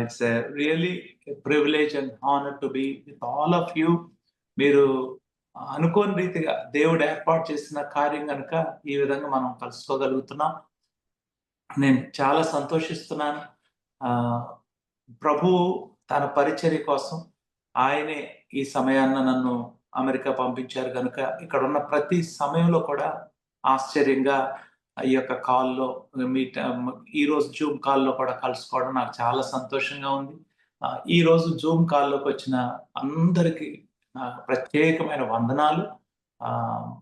It's a really a privilege and honor to be with all of you. మీరు అనుకోని రీతిగా దేవుడు ఏర్పాటు చేసిన కార్యం కనుక ఈ విధంగా మనం కలుసుకోగలుగుతున్నాం. నేను చాలా సంతోషిస్తున్నాను. ప్రభువు తన పరిచర్య కోసం ఆయనే ఈ సమయాన్న నన్ను అమెరికా పంపించారు కనుక ఇక్కడ ఉన్న ప్రతి సమయంలో కూడా ఆశ్చర్యంగా ఈ యొక్క కాల్లో ఈ రోజు జూమ్ కాల్లో కూడా కలుసుకోవడం నాకు చాలా సంతోషంగా ఉంది. ఈ రోజు జూమ్ కాల్లోకి వచ్చిన అందరికీ ప్రత్యేకమైన వందనాలు.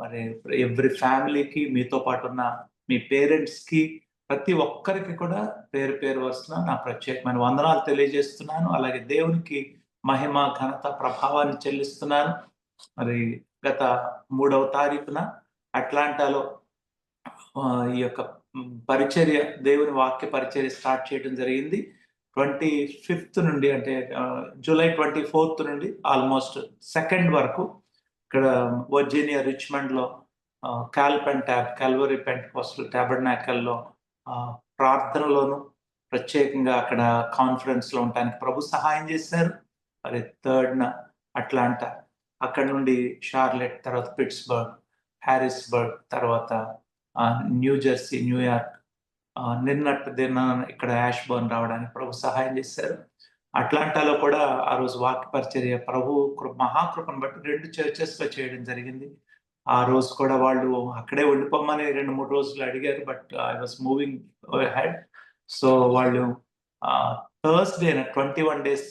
మరి ఎవ్రీ ఫ్యామిలీకి, మీతో పాటు ఉన్న మీ పేరెంట్స్ కి, ప్రతి ఒక్కరికి కూడా పేరు పేరు వస్తున్న నా ప్రత్యేకమైన వందనాలు తెలియజేస్తున్నాను. అలాగే దేవునికి మహిమ, ఘనత, ప్రభావాన్ని చెల్లిస్తున్నాను. మరి గత 3వ తారీఖున అట్లాంటాలో ఈ యొక్క పరిచర్య, దేవుని వాక్య పరిచర్య స్టార్ట్ చేయడం జరిగింది. 25th నుండి, అంటే జూలై 24th నుండి ఆల్మోస్ట్ 2nd వరకు ఇక్కడ వర్జీనియా రిచ్మండ్ లో కాల్వరీ పెంటెకోస్టల్ టాబర్నాకల్లో ప్రార్థనలోను, ప్రత్యేకంగా అక్కడ కాన్ఫరెన్స్ లో ఉండడానికి ప్రభు సహాయం చేశారు. మరి 3rd అట్లాంటా, అక్కడ నుండి షార్లెట్, తర్వాత పిట్స్బర్గ్, హ్యారిస్బర్గ్, తర్వాత న్యూజెర్సీ, న్యూయార్క్, నిన్నటి దిన ఇక్కడ యాష్బర్న్ రావడానికి ప్రభు సహాయం చేశారు. అట్లాంటాలో కూడా ఆ రోజు వాక్య పరిచర్య ప్రభు మహాకృపను బట్టి 2 చర్చెస్ లో చేయడం జరిగింది. ఆ రోజు కూడా వాళ్ళు అక్కడే ఉండిపోమని 2-3 రోజులు అడిగారు, but I was moving head. So వాళ్ళు థర్స్డే 21 days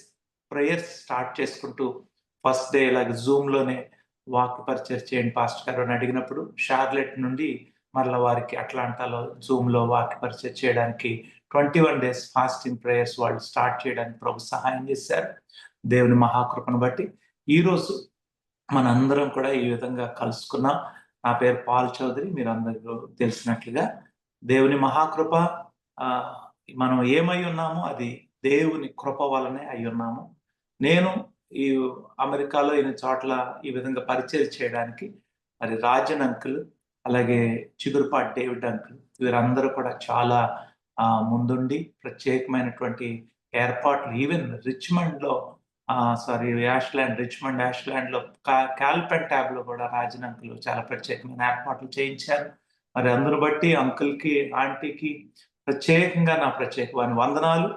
ప్రేయర్స్ స్టార్ట్ చేసుకుంటూ ఫస్ట్ డే ఇలాగ జూమ్ లోనే వాక్య పరిచర్య చేయండి పాస్టర్ గారు అని అడిగినప్పుడు, షార్లెట్ నుండి మరలా వారికి అట్లాంటాలో జూమ్ లో వాక్య పరిచర్య చేయడానికి 21 days ఫాస్టింగ్ ప్రేయర్స్ వాళ్ళు స్టార్ట్ చేయడానికి ప్రభు సహాయం చేశారు. దేవుని మహాకృపను బట్టి ఈ రోజు మనందరం కూడా ఈ విధంగా కలుసుకున్నాం. నా పేరు పాల్ చౌదరి, మీరు అందరూ తెలిసినట్లుగా. దేవుని మహాకృప, మనం ఏమై ఉన్నామో అది దేవుని కృప వలనే అయి ఉన్నాము. నేను ఈ అమెరికాలో ఇన్ని చోట్ల ఈ విధంగా పరిచయం చేయడానికి మరి రాజన్ అంకుల్, అలాగే చిగురుపాటి డేవిడ్ అంకుల్, వీరందరూ కూడా చాలా ముందుండి ప్రత్యేకమైనటువంటి ఏర్పాట్లు, ఈవెన్ రిచ్మండ్ లో రిచ్మండ్ యాష్లాండ్ లో కాల్పెన్ ట్యాబ్ లో కూడా రాజన్ అంకుల్ చాలా ప్రత్యేకమైన ఏర్పాట్లు చేయించారు. మరి అందరూ బట్టి అంకుల్ కి, ఆంటీకి ప్రత్యేకంగా నా ప్రత్యేకమైన వందనాలు.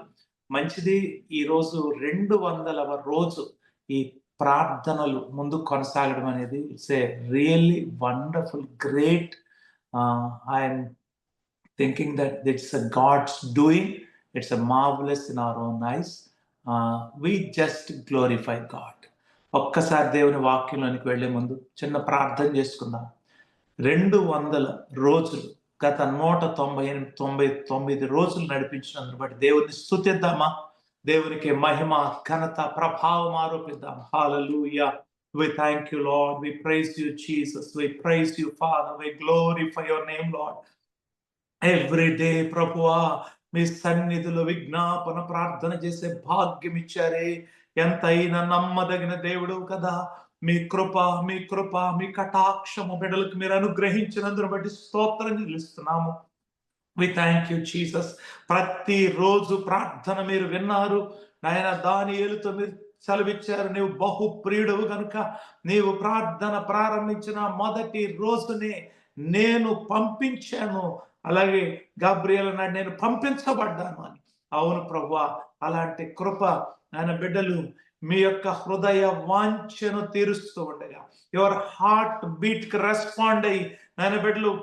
మంచిది, ఈ రోజు 200వ రోజు ఈ ప్రార్థనలు ముందు కొనసాగడం అనేది it's a really wonderful, great. I'm thinking that it's a God's doing, it's a marvellous in our own eyes. We just glorify God. ఒక్కసారి దేవుని వాక్యంలోనికి వెళ్లే ముందు చిన్న ప్రార్థన చేసుకుందాం. 200 రోజులు, గత 199 రోజులు నడిపించినందుకు బట్టి దేవుని స్తుతిద్దామా? దేవునికి మహిమ, ఘనత, ప్రభావం ఆరోపిద్దాం. హల్లెలూయా. We thank you, Lord. We praise you, Jesus. We praise you, Father. We glorify your name, Lord. Every day, ప్రభువా, మీ సన్నిధిలో విజ్ఞాపన ప్రార్థన చేసే భాగ్యం ఇచ్చారే. ఎంతైనా నమ్మదగిన దేవుడు కదా. మీ కృప, మీ కటాక్షము బిడ్డలకు మీరు అనుగ్రహించినందును బట్టి స్తోత్రం చెల్లిస్తున్నాము. We thank you Jesus. ప్రతిరోజు ప్రార్థన మీరు విన్నారు నాయన. దానియేలుతో మీరు సెలవిచ్చారు, నీవు బహు ప్రియుడవు కనుక నీవు ప్రార్థన ప్రారంభించిన మొదటి రోజునే నేను పంపించాను, అలాగే గాబ్రియల్ నాడు నేను పంపించబడ్డాను అని. అవును ప్రభువా, అలాంటి కృప ఆయన బిడ్డలు మీ యొక్క హృదయ వాంఛను తీరుస్తూ ఉండగా, యువర్ హార్ట్ బీట్ కి రెస్పాండ్ అయ్యి నాయన బిడ్డలు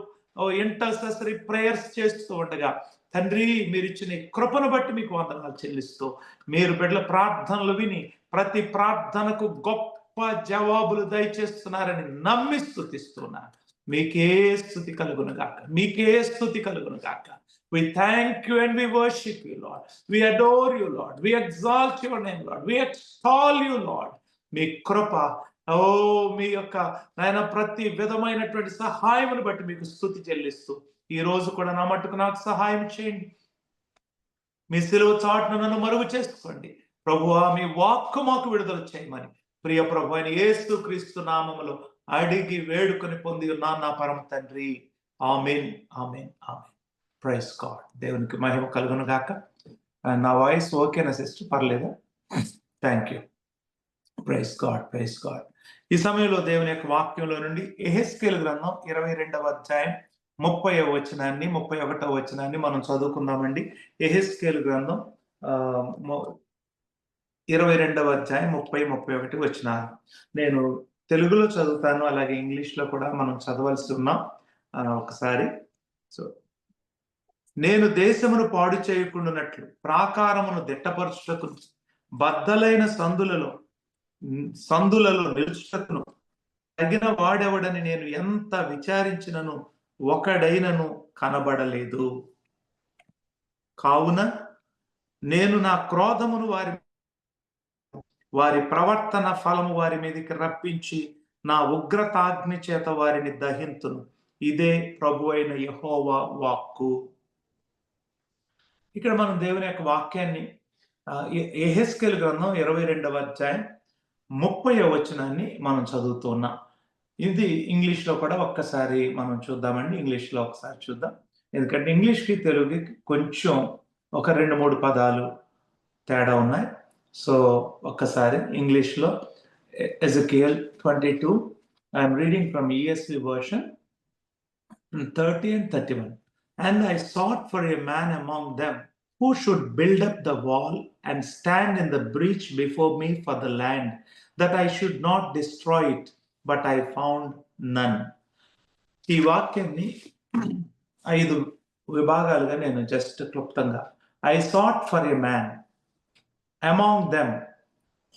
ఇంటర్సెసరీ ప్రేయర్స్ చేస్తూ ఉండగా, తండ్రి మీరు ఇచ్చిన కృపను బట్టి మీకు వందనాలు చెల్లిస్తూ, మీరు బిడ్డల ప్రార్థనలు విని ప్రతి ప్రార్థనకు గొప్ప జవాబులు దయచేస్తున్నారని నమ్మి స్తుతిస్తున్నాను. మీకే స్తుతి కలుగును గాక, మీకే స్తుతి కలుగును గాక. We thank you and we worship you, Lord. We adore you, Lord. We exalt your name, Lord. We extol you, Lord. మీ కృప, మీ యొక్క నాయన ప్రతి విధమైనటువంటి సహాయమును బట్టి మీకు స్తుతి చెల్లిస్తూ, ఈ రోజు కూడా నా మట్టుకు నాకు సహాయం చేయండి. మీ సిలువ చాటును నన్ను మరుగు చేసుకోండి ప్రభువా. మీ వాక్కు మాకు విడుదల చేయమని ప్రియ ప్రభు అయిన యేసు క్రీస్తు నామములో అడిగి వేడుకొని పొంది ఉన్నాను నా పరమ తండ్రి. ఆమేన్, ఆమేన్, ఆమేన్. Praise God. దేవునికి మహిమ కలుగును గాక. నా వాయిస్ ఓకేనా సిస్టర్? పర్లేదా? Thank you. Praise God, praise God. ఈ సమయంలో దేవుని యొక్క వాక్యంలో నుండి యెహెజ్కేలు గ్రంథం 22వ అధ్యాయం 30వ వచనాన్ని 31వ వచనాన్ని మనం చదువుకుందామండి. యెహెజ్కేలు గ్రంథం 22వ అధ్యాయం 30, 31 వచనాలు. నేను తెలుగులో చదువుతాను, అలాగే ఇంగ్లీష్ లో కూడా మనం చదవాల్సి ఉన్నాం. ఒకసారి. సో, నేను దేశమును పాడు చేయకుండానట్లు ప్రాకారమును దిట్టపరచుటకు బద్దలైన సందులలో నిలుచుటకును తగిన వాడెవడని నేను ఎంత విచారించినను ఒకడైనను కనబడలేదు. కావున నేను నా క్రోధమును వారి ప్రవర్తన ఫలము వారి మీదకి రప్పించి నా ఉగ్రతాగ్ని చేత వారిని దహింతును. ఇదే ప్రభు అయిన యెహోవా వాక్కు. ఇక్కడ మనం దేవుని యొక్క వాక్యాన్ని యెహెజ్కేలు గ్రంథం 22వ అధ్యాయం 30వ వచనాన్ని మనం చదువుతూ ఉన్నాం. ఇది ఇంగ్లీష్ లో కూడా ఒక్కసారి మనం చూద్దామండి. ఇంగ్లీష్ లో ఒకసారి చూద్దాం, ఎందుకంటే ఇంగ్లీష్ కి తెలుగుకి కొంచెం ఒక 2-3 పదాలు తేడా ఉన్నాయి. సో ఒక్కసారి ఇంగ్లీష్ లో Ezekiel 22, I'm reading from ESV version 30 and 31. And I sought for a man among them who should build up the wall and stand in the breach before me for the land, that I should not destroy it, but I found none. ఈ వాక్యాన్ని 5 విభాగాలుగా నేను just క్లుప్తంగా, I sought for a man among them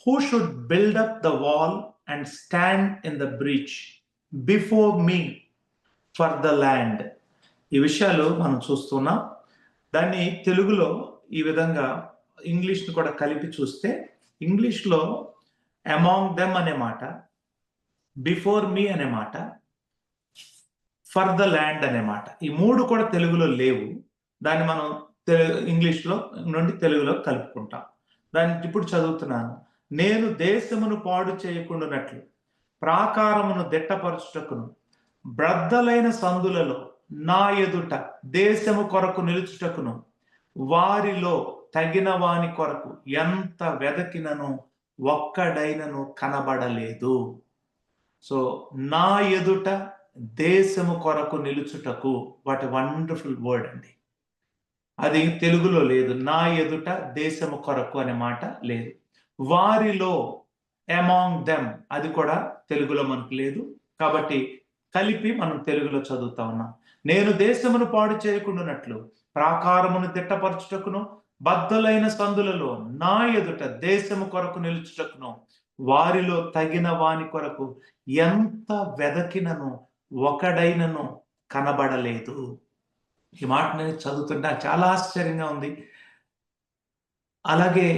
who should build up the wall and stand in the breach before me for the land. ఈ విషయాలు మనం చూస్తున్నాం. దాన్ని తెలుగులో ఈ విధంగా ఇంగ్లీష్ ని కూడా కలిపి చూస్తే, ఇంగ్లీష్ లో అమాంగ్ దెమ్ అనే మాట, బిఫోర్ మీ అనే మాట, ఫర్ ద ల్యాండ్ అనే మాట, ఈ 3 కూడా తెలుగులో లేవు. దాన్ని మనం ఇంగ్లీష్ లో నుండి తెలుగులో కలుపుకుంటాం. దాన్ని ఇప్పుడు చదువుతున్నాను. నేను దేశమును పాడు చేయకుండానట్లు ప్రాకారమును దిట్టపరచుటకును బ్రద్దలైన సందులలో నా ఎదుట దేశము కొరకు నిలుచుటకును వారిలో తగిన వాని కొరకు ఎంత వెదకినను ఒక్కడైనను కనబడలేదు. సో నా ఎదుట దేశము కొరకు నిలుచుటకు, వాట్ వండర్ఫుల్ వర్డ్ అండి. అది తెలుగులో లేదు. నా ఎదుట దేశము కొరకు అనే మాట లేదు. వారిలో అమాంగ్ దెమ్ అది కూడా తెలుగులో మనకు లేదు. కాబట్టి కలిపి మనం తెలుగులో చదువుతా ఉన్నాం. నేను దేశమును పాడు చేయకుండానట్లు ప్రాకారమును దిట్టపరచుటకును బద్దలైన సందులలో నా ఎదుట దేశము కొరకు నిలుచుటకును వారిలో తగిన వాని కొరకు ఎంత వెదకినను ఒకడైనను కనబడలేదు. ఈ మాటని చదువుతుంటే చాలా ఆశ్చర్యంగా ఉంది. అలాగే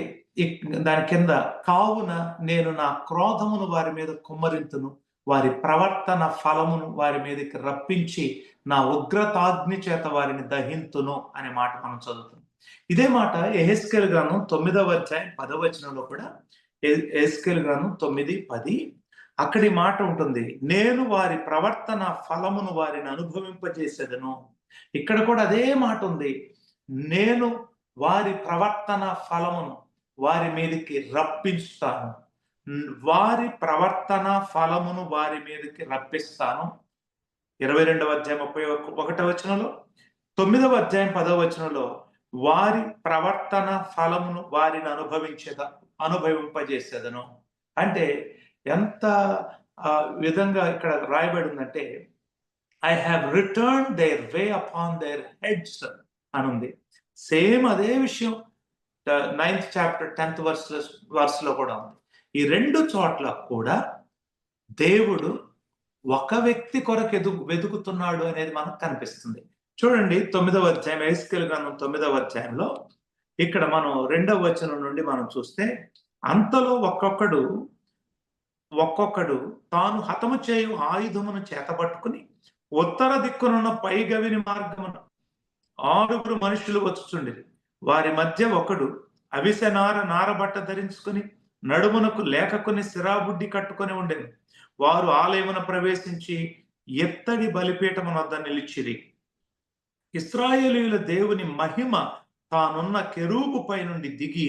దాని కింద, కావున నేను నా క్రోధమును వారి మీద కుమ్మరింతును, వారి ప్రవర్తన ఫలమును వారి మీదకి రప్పించి నా ఉగ్రతాగ్ని చేత వారిని దహింతును అనే మాట మనం చదువుతున్నాం. ఇదే మాట యెహెజ్కేలు గ్రంథం 9వ అధ్యాయం 10వ వచనంలో కూడా, యెహెజ్కేలు గ్రంథం 9:10 అక్కడి మాట ఉంటుంది. నేను వారి ప్రవర్తన ఫలమును వారిని అనుభవింపజేసేదను. ఇక్కడ కూడా అదే మాట ఉంది. నేను వారి ప్రవర్తన ఫలమును వారి మీదకి రప్పిస్తాను, వారి ప్రవర్తన ఫలమును వారి మీదకి రప్పిస్తాను. 22వ అధ్యాయం 31వ వచనంలో, 9వ అధ్యాయం 10వ వచనంలో వారి ప్రవర్తన ఫలమును వారిని అనుభవింపజేసేదను. అంటే ఎంత విధంగా ఇక్కడ రాయబడి ఉందంటే, I have return there way upon there heads అని ఉంది. సేమ్ అదే విషయం 9th chapter 10th verse లో కూడా ఉంది. ఈ 2 చోట్ల కూడా దేవుడు ఒక వ్యక్తి కొరకు వెతుకుతున్నాడు అనేది మనకు కనిపిస్తుంది. చూడండి 9వ అధ్యాయం, యెహెజ్కేలు గ్రంథం 9వ అధ్యాయంలో ఇక్కడ మనం 2వ వచనం నుండి మనం చూస్తే, అంతలో ఒక్కొక్కడు తాను హతము చేయు ఆయుధమును చేతబట్టుకుని ఉత్తర దిక్కునున్న పైగవిని మార్గమున 6 మనుషులు వచ్చుచుండిరి. వారి మధ్య ఒకడు అవిసె నారబట్ట ధరించుకుని నడుమునకు లేఖకుని సిరాబుడ్డి కట్టుకొని ఉండేది. వారు ఆలయమున ప్రవేశించి ఎత్తడి బలిపీఠము వద్ద నిలిచిరి. ఇశ్రాయేలీయుల దేవుని మహిమ తానున్న కెరూబు పై నుండి దిగి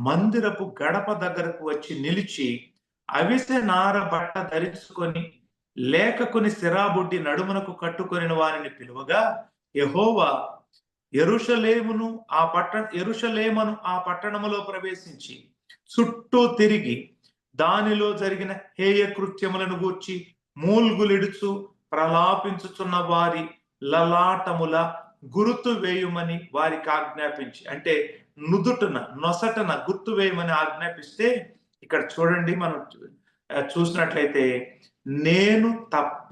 మందిరపు గడప దగ్గరకు వచ్చి నిలిచి అవిసె నార బట్ట ధరించుకొని లేఖకుని సిరాబుడ్డి నడుమునకు కట్టుకొనిన వారిని పిలువగా, యెహోవా యెరూషలేమును ఆ పట్టణములో ప్రవేశించి చుట్టూ తిరిగి దానిలో జరిగిన హేయ కృత్యములను గూర్చి మూల్గులిడుచు ప్రలాపించుచున్న వారి లలాటముల గుర్తు వేయుమని వారికి ఆజ్ఞాపించి, అంటే నొసటన గుర్తు వేయమని ఆజ్ఞాపిస్తే, ఇక్కడ చూడండి, మనం చూసినట్లయితే నేను తప్ప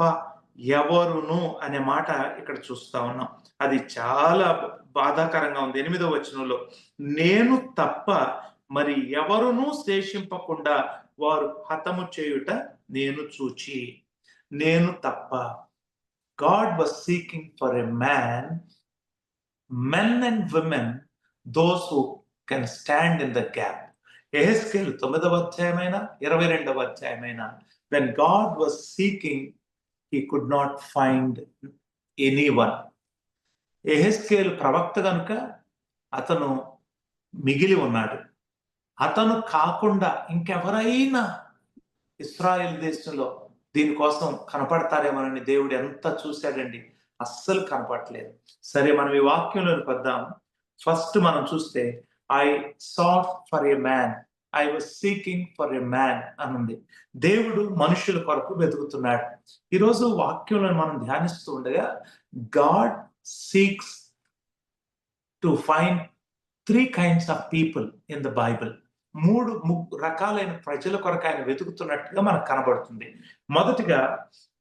ఎవరును అనే మాట ఇక్కడ చూస్తా ఉన్నాం. అది చాలా బాధాకరంగా ఉంది. 8వ వచనంలో నేను తప్ప మరి ఎవరునూ శేషింపకుండా వారు హతము చేయుట నేను చూచి. నేను తప్ప. God was seeking for a man, men and women, those who can stand in the gap. యెహెజ్కేలు 9వ అధ్యాయమైన 22వ అధ్యాయమైన, when God was seeking, he could not find anyone. యెహెజ్కేలు ప్రవక్త కనుక అతను మిగిలి ఉన్నాడు. అతను కాకుండా ఇంకెవరైనా ఇశ్రాయేల్ దేశంలో దీనికోసం కనపడతారేమోనని దేవుడు ఎంత చూశాడండి. అస్సలు కనపడలేదు. సరే, మనం ఈ వాక్యంలోకి వద్దాం. ఫస్ట్ మనం చూస్తే I sought for a man, I was seeking for a man అని ఉంది. దేవుడు మనుషుల కొరకు వెతుకుతున్నాడు. ఈరోజు వాక్యంలో మనం ధ్యానిస్తూ ఉండగా, God seeks to find 3 kinds of people in the Bible. 3 రకాలైన ప్రజల కొరకు ఆయన వెతుకుతున్నట్టుగా మనకు కనబడుతుంది. మొదటిగా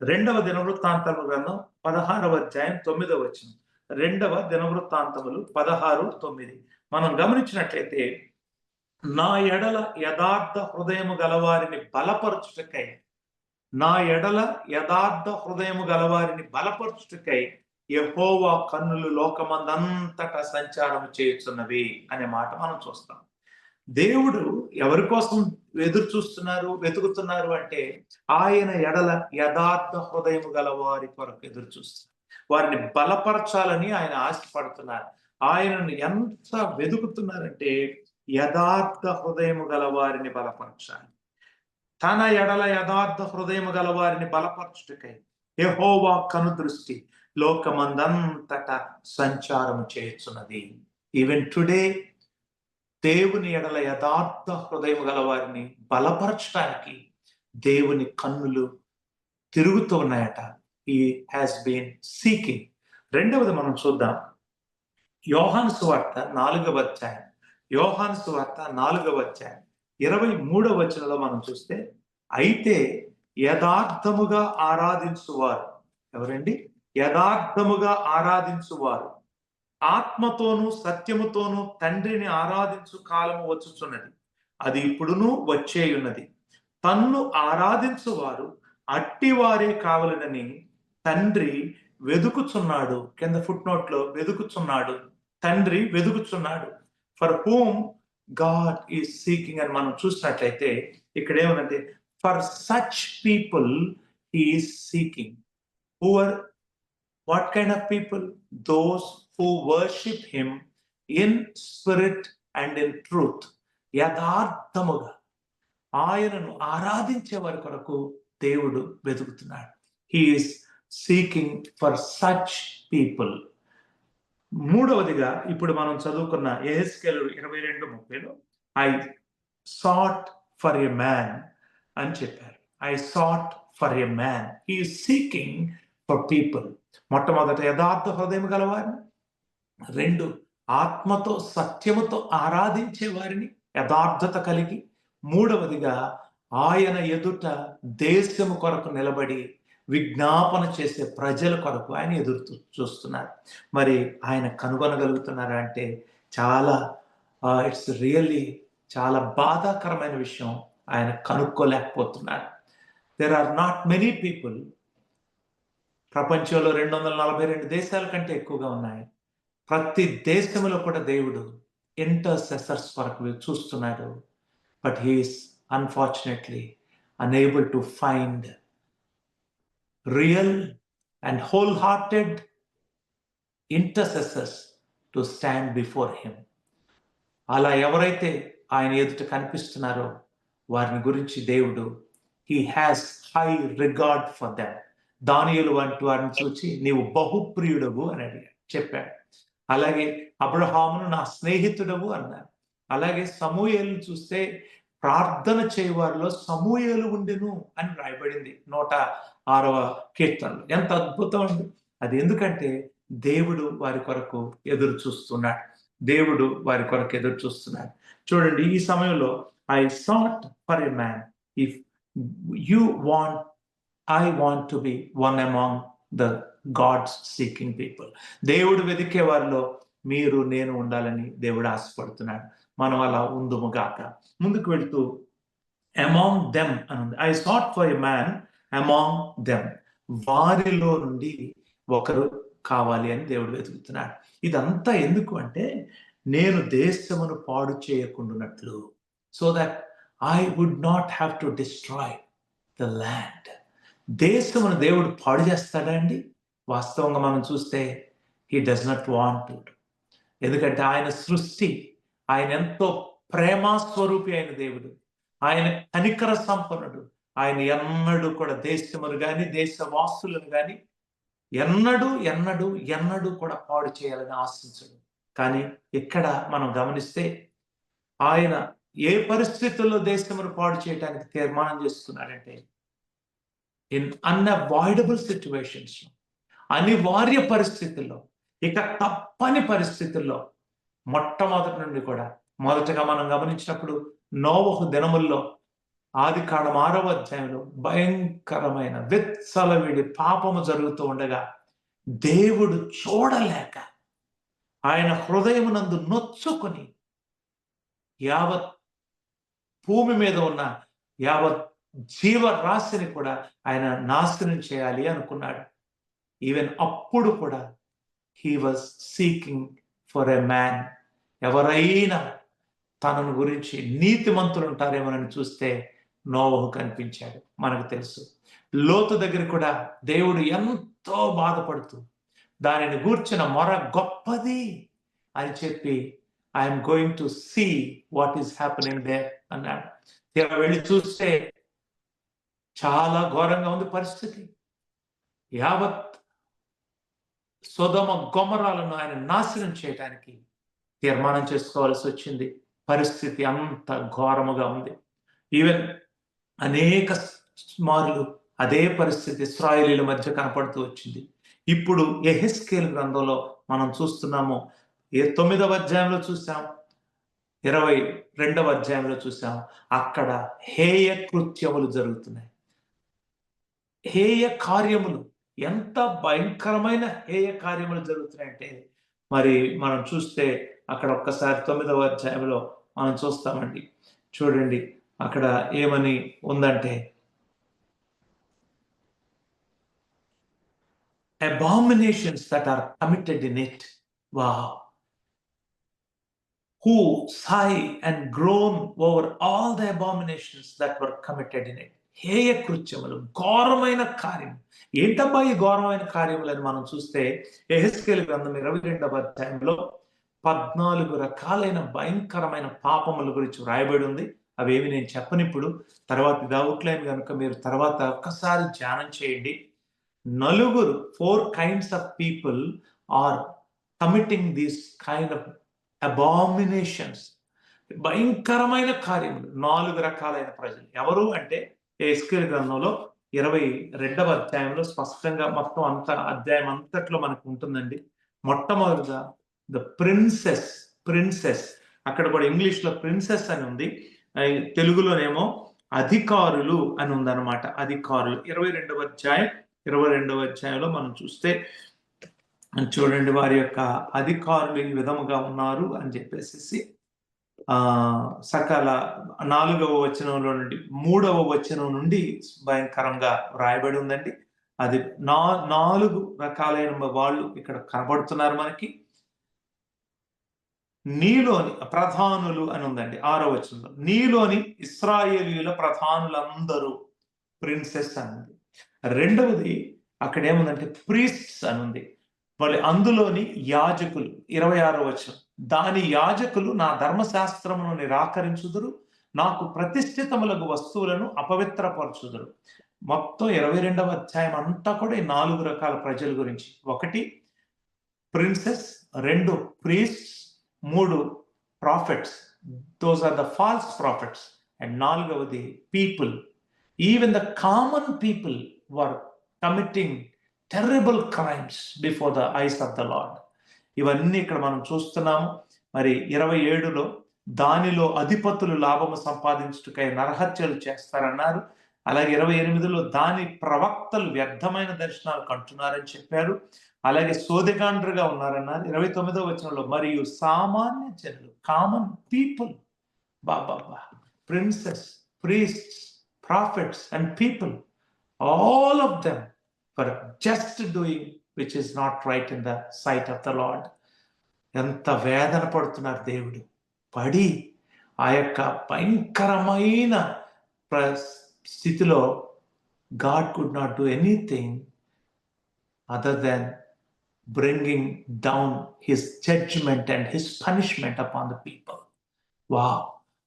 2వ దినవృత్తాంతముల గ్రంథం 16వ అధ్యాయం 9వ వచనం. 2వ దినవృత్తాంతములు 16:9 మనం గమనించినట్లయితే, నా ఎడల యథార్థ హృదయము గలవారిని బలపరచుటకై, నా ఎడల యథార్థ హృదయము గలవారిని బలపరచుటకై యెహోవా కన్నులు లోకమందంతటా సంచారం చేయుచున్నవి అనే మాట మనం చూస్తాం. దేవుడు ఎవరి కోసం వెతుకుతున్నారు అంటే, ఆయన ఎడల యథార్థ హృదయము గల వారి కొరకు ఎదురు చూస్తున్నారు. వారిని బలపరచాలని ఆయన ఆశపడుతున్నారు. ఆయనను ఎంత వెతుకుతున్నారంటే, యథార్థ హృదయము గల వారిని బలపరచాలి. తన ఎడల యథార్థ హృదయము గల వారిని బలపరచుటకై యెహోవా కనుదృష్టి లోకమందంతటా సంచారము చేయుచున్నది. ఈవెన్ టుడే దేవుని ఎడల యథార్థ హృదయం గల వారిని బలపరచడానికి దేవుని కన్నులు తిరుగుతూ ఉన్నాయట. He has been seeking. రెండవది మనం చూద్దాం. యోహాను సువార్త 4వ అధ్యాయం, యోహాను సువార్త 4వ అధ్యాయం 23వ వచనంలో మనం చూస్తే, అయితే యథార్థముగా ఆరాధించువారు, ఎవరండి? యథార్థముగా ఆరాధించువారు ఆత్మతోనూ సత్యముతోనూ తండ్రిని ఆరాధించు కాలము వచ్చుచున్నది, అది ఇప్పుడును వచ్చేయున్నది. తన్ను ఆరాధించువారు అట్టివారే కావాలనని తండ్రి వెదుకుచున్నాడు. కింద ఫుట్ నోట్ లో వెదుకుచున్నాడు, తండ్రి వెదుకుచున్నాడు. For whom God is seeking అని మనం చూసినట్లయితే, ఇక్కడ ఏమనంటే, for such people he is seeking. Who are what kind of people? Those who worship him in spirit and in truth. యథార్థముగా ఆయనను ఆరాధించే వారి కొరకు దేవుడు వెతుకుతున్నాడు. He is seeking for such people. మూడవదిగా ఇప్పుడు మనం చదువుకున్న యెహెజ్కేలు 22:30లో I sought for a man అని చెప్పారు. I sought for a man. He is seeking for people. మొట్టమొదట యథార్థ హృదయం గలవారిని, 2 ఆత్మతో సత్యముతో ఆరాధించే వారిని, యథార్థత కలిగి, 3వదిగా ఆయన ఎదుట దేశము కొరకు నిలబడి విజ్ఞాపన చేసే ప్రజల కొరకు ఆయన ఎదురు చూస్తున్నారు. మరి ఆయన కనుగొనగలుగుతున్నారా అంటే చాలా ఇట్స్ రియల్లీ చాలా బాధాకరమైన విషయం. ఆయన కనుక్కోలేకపోతున్నారు. There are not many people. ప్రపంచంలో 242 దేశాల కంటే ఎక్కువగా ఉన్నాయి. ప్రతి దేశంలో కూడా దేవుడు ఇంటర్సెసర్స్ వరకు చూస్తున్నాడు. But he is unfortunately unable to find real and wholehearted intercessors to stand before him. అలా ఎవరైతే ఆయన ఎదుట కనిపిస్తున్నారో వారిని గురించి దేవుడు he has high regard for them. దానియేలు వంటి వారిని చూచి నీవు బహుప్రియుడవు అని చెప్పాడు. అలాగే అబ్రహామును నా స్నేహితుడవు అన్నారు. అలాగే సమూయేలు చూస్తే ప్రార్థన చేయవారిలో సమూయేలు ఉండెను అని రాయబడింది 106వ కీర్తనలో. ఎంత అద్భుతం అండి అది! ఎందుకంటే దేవుడు వారి కొరకు ఎదురు చూస్తున్నాడు. దేవుడు వారి కొరకు ఎదురు చూస్తున్నాడు. చూడండి, ఈ సమయంలో I sought for a man if you want I want to be one among the God's seeking people. దేవుడు వెదికే వారిలో మీరు నేను ఉండాలని దేవుడు ఆశపడుతున్నాడు. మనం అలా ఉందుము గాక. ముందుకు వెళ్తూ అమాంగ్ దెమ్ అని ఉంది. I sought for a man among them. వారిలో నుండి ఒకరు కావాలి అని దేవుడు వెతుకుతున్నాడు. ఇదంతా ఎందుకు అంటే నేను దేశమును పాడు చేయకుండానట్లు, so that I would not have to destroy the land. దేశమును దేవుడు పాడు చేస్తాడా అండి? వాస్తవంగా మనం చూస్తే he does not want to. ఎందుకంటే ఆయన సృష్టి, ఆయన ఎంతో ప్రేమాస్వరూపి అయిన దేవుడు, ఆయన కనికర సంపన్నుడు. ఆయన ఎన్నడూ కూడా దేశమును గాని దేశవాసులను గాని ఎన్నడూ కూడా పాడు చేయాలని ఆశించడు. కానీ ఇక్కడ మనం గమనిస్తే ఆయన ఏ పరిస్థితుల్లో దేశమును పాడు చేయడానికి తీర్మానం చేసుకున్నాడంటే ఇన్ అన్అవాయిడబుల్ సిచ్యువేషన్స్, అనివార్య పరిస్థితుల్లో, ఇక తప్పని పరిస్థితుల్లో మొట్టమొదటి నుండి కూడా మొదటగా మనం గమనించినప్పుడు నోవహు దినముల్లో ఆదికాండం 6వ అధ్యాయంలో భయంకరమైన విచ్చలవిడి పాపము జరుగుతూ ఉండగా దేవుడు చూడలేక ఆయన హృదయమునందు నొచ్చుకొని యావత్ భూమి మీద ఉన్న యావత్ జీవరాశిని కూడా ఆయన నాశనం చేయాలి అనుకున్నాడు. ఈవెన్ అప్పుడు కూడా he was seeking for a man. ఎవరైనా తనను గురించి నీతిమంతులు ఉంటారేమోనని చూస్తే నోవహు కనిపించాడు. మనకు తెలుసు లోతు దగ్గర కూడా దేవుడు ఎంతో బాధపడుతూ దానిని గూర్చిన మొర గొప్పది అని చెప్పి I'm going to see what is happening there అన్నాడు. తీరా వెళ్ళి చూస్తే చాలా ఘోరంగా ఉంది పరిస్థితి. యావత్ సొదొమ గొమొర్రాలను ఆయన నాశనం చేయడానికి తీర్మానం చేసుకోవాల్సి వచ్చింది. పరిస్థితి అంత ఘోరముగా ఉంది. ఈవెన్ అనేక మార్లు అదే పరిస్థితి ఇశ్రాయేలీల మధ్య కనపడుతూ వచ్చింది. ఇప్పుడు యెహెజ్కేలు గ్రంథంలో మనం చూస్తున్నాము. 9వ అధ్యాయంలో చూసాం, 22వ అధ్యాయంలో చూసాం. అక్కడ హేయ కృత్యములు జరుగుతున్నాయి. హేయ కార్యములు, ఎంత భయంకరమైన హేయ కార్యములు జరుగుతున్నాయంటే మరి మనం చూస్తే అక్కడ ఒక్కసారి 9వ అధ్యాయంలో మనం చూస్తామండి. చూడండి అక్కడ ఏమని ఉందంటే abominations that are committed in it. Wow. Who sigh and groan over all the abominations that were committed in it. హేయ కృత్యములు, ఘోరమైన కార్యం. ఏంటబ్బా ఈ ఘోరమైన కార్యములని మనం చూస్తే యెహెజ్కేలు గ్రంథం 22వ అధ్యాయంలో 14 రకాలైన భయంకరమైన పాపముల గురించి రాయబడి ఉంది. అవేమి నేను చెప్పనిప్పుడు, తర్వాత ఇది అవుట్లైన్ కనుక మీరు తర్వాత ఒక్కసారి ధ్యానం చేయండి. 4 kinds of people are committing these kind of abominations. భయంకరమైన కార్యములు 4 రకాలైన ప్రజలు ఎవరు అంటే యెహెజ్కేలు గ్రంథంలో 22వ అధ్యాయంలో స్పష్టంగా మొత్తం అంత అధ్యాయం అంతట్లో మనకు ఉంటుందండి. మొట్టమొదటిగా ద ప్రిన్సెస్, అక్కడ కూడా ఇంగ్లీష్ లో ప్రిన్సెస్ అని ఉంది, తెలుగులోనేమో అధికారులు అని ఉందన్నమాట. అధికారులు 22వ అధ్యాయంలో మనం చూస్తే చూడండి, వారి యొక్క అధికారులు ఈ విధముగా ఉన్నారు అని చెప్పేసి సకల 4వ వచనంలో నుండి 3వ వచనం నుండి భయంకరంగా రాయబడి ఉందండి. అది 4 రకాలైన వాళ్ళు ఇక్కడ కనబడుతున్నారు మనకి. నీలోని ప్రధానులు అని ఉందండి 6వ వచనంలో. నీలోని ఇశ్రాయేలీయుల ప్రధానులందరూ ప్రిన్సెస్ అని ఉంది. రెండవది అక్కడ ఏముందంటే ప్రీస్ట్స్ అని ఉంది. వాళ్ళు అందులోని యాజకులు 26వ వచనం, దాని యాజకులు నా ధర్మశాస్త్రమును నిరాకరించుదురు, నాకు ప్రతిష్ఠితములకు వస్తువులను అపవిత్రపరచుదురు. మొత్తం 22వ అధ్యాయం అంతా కూడా ఈ 4 రకాల ప్రజల గురించి. 1 princes, 2 priests, 3 prophets, those are the false prophets, and 4వది people. Even the common people were committing terrible crimes before the eyes of the Lord. ఇవన్నీ ఇక్కడ మనం చూస్తున్నాము. మరి 27లో దానిలో అధిపతులు లాభము సంపాదించుటకై నరహత్యలు చేస్తారన్నారు. అలాగే 28లో దాని ప్రవక్తలు వ్యర్థమైన దర్శనాలు కంటున్నారని చెప్పారు. అలాగే సోదెగాండ్రుగా ఉన్నారన్నారు. 29వ వచనంలో మరియు సామాన్య జనులు, కామన్ పీపుల్, బాబా, princes, priests, prophets and people, all of them for just doing which is not right in the sight of the Lord. ఎంత వేదన పడుతున్నారు దేవుడు. పడి ఆ యొక్క భయంకరమైన స్థితిలో God could not do anything other than bringing down his judgment and his punishment upon the people. Wow!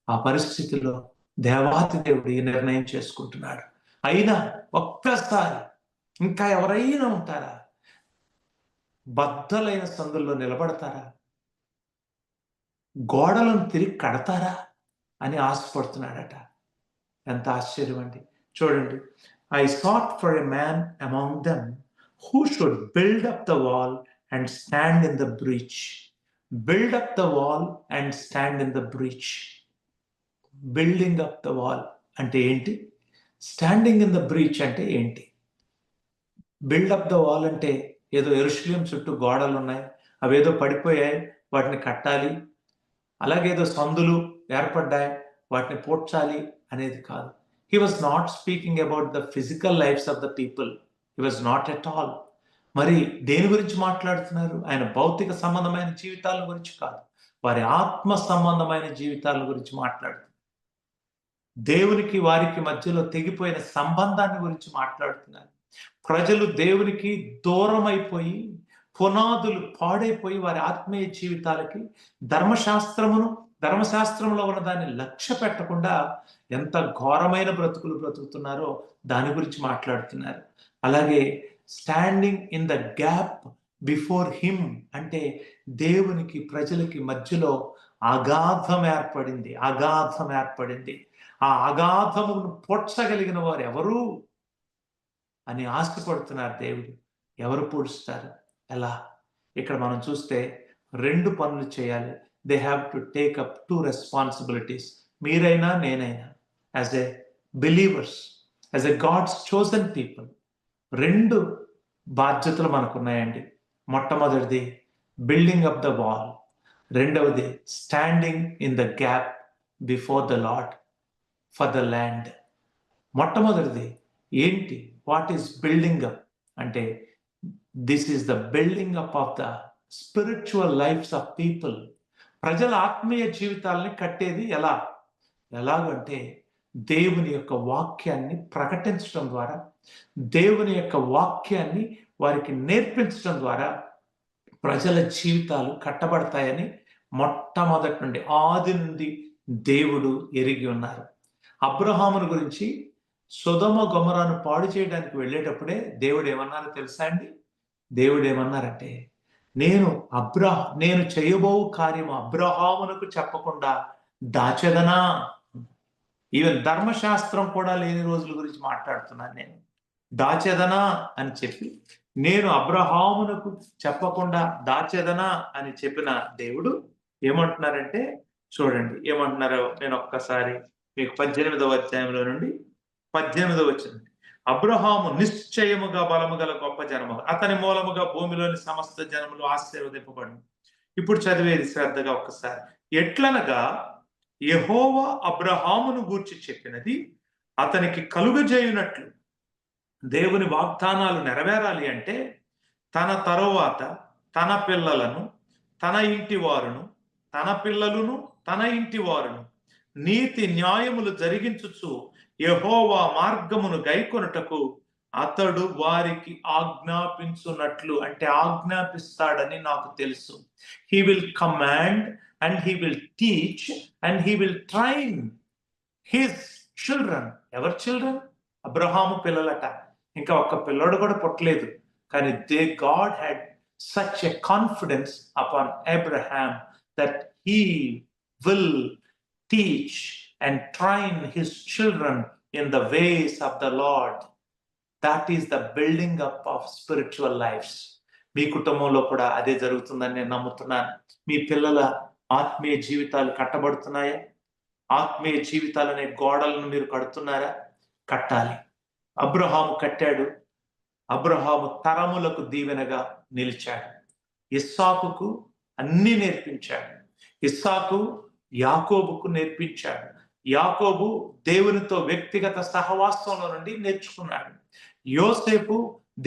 ఆ పరిస్థితిలో దేవాతి దేవుడు ఈ నిర్ణయం చేసుకుంటున్నాడు. అయినా ఒక్కసారి ఇంకా ఎవరైనా ఉంటారా? బద్దలైన సందుల్లో నిలబడతారా? గోడలను తిరిగి కడతారా అని ఆశపడుతున్నాడట. ఎంత ఆశ్చర్యం అండి. చూడండి, I sought for a man among them who should build up the wall and stand in the breach. Build up the wall and stand in the breach. Building up the wall అంటే ఏంటి? Standing in the breach అంటే ఏంటి? Build up the wall అంటే ఏదో యెరూషలేము చుట్టూ గోడలు ఉన్నాయి, అవేదో పడిపోయాయి, వాటిని కట్టాలి, అలాగేదో సందులు ఏర్పడ్డాయి, వాటిని పూడ్చాలి అనేది కాదు. He was not speaking about the physical lives of the people. He was not at all. మరి దేని గురించి మాట్లాడుతున్నారు? ఆయన భౌతిక సంబంధమైన జీవితాల గురించి కాదు, వారి ఆత్మ సంబంధమైన జీవితాల గురించి మాట్లాడుతున్నారు. దేవునికి వారికి మధ్యలో తెగిపోయిన సంబంధాన్ని గురించి మాట్లాడుతున్నారు. ప్రజలు దేవునికి దూరం అయిపోయి, పునాదులు పాడైపోయి వారి ఆత్మీయ జీవితాలకి ధర్మశాస్త్రంలో ఉన్న దాన్ని లక్ష్య పెట్టకుండా ఎంత ఘోరమైన బ్రతుకులు బ్రతుకుతున్నారో దాని గురించి మాట్లాడుతున్నారు. అలాగే standing in the gap before him అంటే దేవునికి ప్రజలకి మధ్యలో అగాధం ఏర్పడింది. ఆ అగాధమును పొడ్చగలిగిన వారు ఎవరు అని ఆశపడుతున్నారు దేవుడు. ఎవరు పూడుస్తారు? ఎలా? ఇక్కడ మనం చూస్తే 2 పనులు చేయాలి. They have to take up 2 responsibilities. మీరైనా నేనైనా as a believers, as a God's chosen people 2 బాధ్యతలు మనకున్నాయండి. మొట్టమొదటిది బిల్డింగ్ అప్ ద వాల్, రెండవది standing in the gap before the Lord for the land. మొట్టమొదటిది ఏంటి? వాట్ ఈస్ బిల్డింగ్ అప్ అంటే this is the building up of the spiritual lifes of people. ప్రజల ఆత్మీయ జీవితాలని కట్టేది ఎలాగంటే దేవుని యొక్క వాక్యాన్ని ప్రకటించడం ద్వారా, దేవుని యొక్క వాక్యాన్ని వారికి నేర్పించడం ద్వారా ప్రజల జీవితాలు కట్టబడతాయని మొట్టమొదటి నుండి, ఆది నుండి దేవుడు ఎరిగి ఉన్నారు. అబ్రహామును గురించి సొదొమ గొమొరాను పాడు చేయడానికి వెళ్ళేటప్పుడే దేవుడు ఏమన్నారో తెలుసా అండి? దేవుడు ఏమన్నారంటే, నేను చేయబో కార్యము అబ్రహామునకు చెప్పకుండా దాచెదనా. ఈవెన్ ధర్మశాస్త్రం కూడా లేని రోజుల గురించి మాట్లాడుతున్నాను నేను. దాచెదనా అని చెప్పి, నేను అబ్రహామునకు చెప్పకుండా దాచెదనా అని చెప్పిన దేవుడు ఏమంటున్నారంటే, చూడండి ఏమంటున్నారో నేను ఒక్కసారి మీకు 18వ అధ్యాయంలో నుండి 18వ వచనం. అబ్రహాము నిశ్చయముగా బలము గల గొప్ప జనము, అతని మూలముగా భూమిలోని సమస్త జనములు ఆశీర్వదింపబడి. ఇప్పుడు చదివేది శ్రద్ధగా ఒక్కసారి. ఎట్లనగా యెహోవా అబ్రహామును గూర్చి చెప్పినది అతనికి కలుగజేయునట్లు దేవుని వాగ్దానాలు నెరవేరాలి అంటే, తన తరువాత తన పిల్లలను, తన ఇంటి వారును, తన పిల్లలను, తన ఇంటి వారును నీతి న్యాయములు జరిగించుచు యెహోవా మార్గమును గైకొనుటకు అతడు వారికి ఆజ్ఞాపించున్నట్లు, అంటే ఆజ్ఞాపిస్తాడని నాకు తెలుసు. He will command and he will teach and he will train his children. ఎవరి చిల్డ్రన్? అబ్రహాము పిల్లలట. ఇంకా ఒక్క పిల్లోడు కూడా పుట్టలేదు. కానీ God had such a confidence upon Abraham that he will teach and train his children in the ways of the Lord. That is the building up of spiritual lifes. మీ కుటుంబంలో కూడా అదే జరుగుతుందని నేను నమ్ముతున్నాను. మీ పిల్లల ఆత్మీయ జీవితాలు కట్టబడుతున్నాయా? ఆత్మీయ జీవితాలనే గోడలను మీరు కడుతున్నారా? కట్టాలి. అబ్రహాము కట్టాడు. అబ్రహాము తరములకు దీవెనగా నిలిచాడు. ఇస్సాకుకు అన్ని నేర్పించాడు. ఇస్సాకు యాకోబుకు నేర్పించాడు. యాకోబు దేవునితో వ్యక్తిగత సహవాసంలో నుండి నేర్చుకున్నాడు. యోసేపు